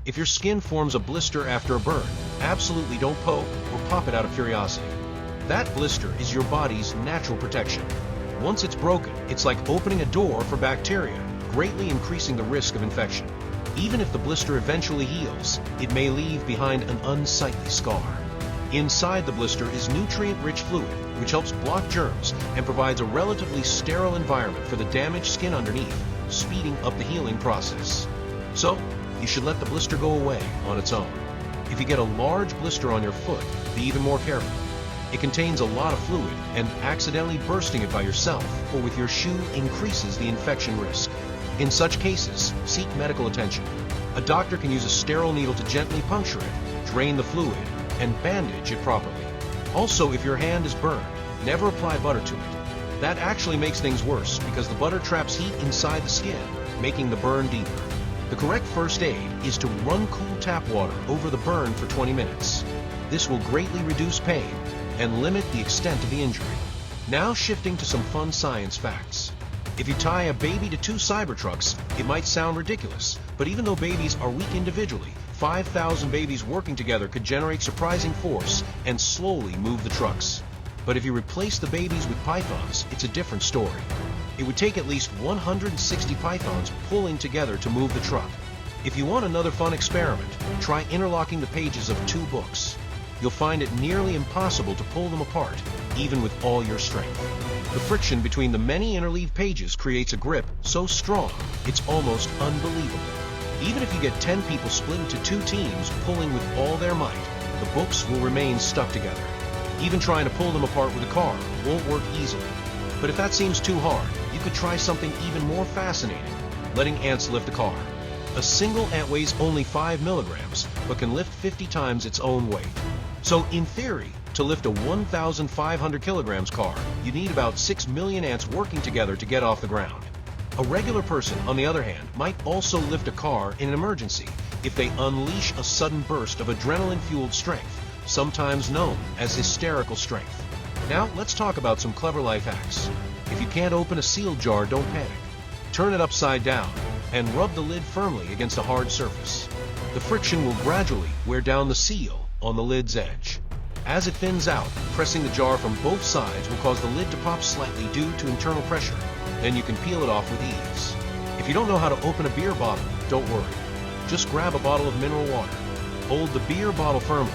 If your skin forms a blister after a burn, absolutely don't poke or pop it out of curiosity. That blister is your body's natural protection. Once it's broken, it's like opening a door for bacteria, greatly increasing the risk of infection. Even if the blister eventually heals, it may leave behind an unsightly scar. Inside the blister is nutrient-rich fluid, which helps block germs and provides a relatively sterile environment for the damaged skin underneath, speeding up the healing process. So, you should let the blister go away on its own. If you get a large blister on your foot, be even more careful. It contains a lot of fluid, and accidentally bursting it by yourself or with your shoe increases the infection risk. In such cases, seek medical attention. A doctor can use a sterile needle to gently puncture it, drain the fluid, and bandage it properly. Also, if your hand is burned, never apply butter to it. That actually makes things worse because the butter traps heat inside the skin, making the burn deeper. The correct first aid is to run cool tap water over the burn for 20 minutes. This will greatly reduce pain and limit the extent of the injury. Now shifting to some fun science facts. If you tie a baby to 2 Cybertrucks, it might sound ridiculous, but even though babies are weak individually, 5,000 babies working together could generate surprising force and slowly move the trucks. But if you replace the babies with pythons, it's a different story. It would take at least 160 pythons pulling together to move the truck. If you want another fun experiment, try interlocking the pages of 2 books. You'll find it nearly impossible to pull them apart, even with all your strength. The friction between the many interleaved pages creates a grip so strong, it's almost unbelievable. Even if you get 10 people split into 2 teams pulling with all their might, the books will remain stuck together. Even trying to pull them apart with a car won't work easily. But if that seems too hard, you could try something even more fascinating, letting ants lift a car. A single ant weighs only 5 milligrams, but can lift 50 times its own weight. So in theory, to lift a 1,500 kilograms car, you need about 6 million ants working together to get off the ground. A regular person, on the other hand, might also lift a car in an emergency if they unleash a sudden burst of adrenaline-fueled strength, sometimes known as hysterical strength. Now, let's talk about some clever life hacks. If you can't open a sealed jar, don't panic. Turn it upside down and rub the lid firmly against a hard surface. The friction will gradually wear down the seal on the lid's edge. As it thins out, pressing the jar from both sides will cause the lid to pop slightly due to internal pressure. Then you can peel it off with ease. If you don't know how to open a beer bottle, don't worry. Just grab a bottle of mineral water. Hold the beer bottle firmly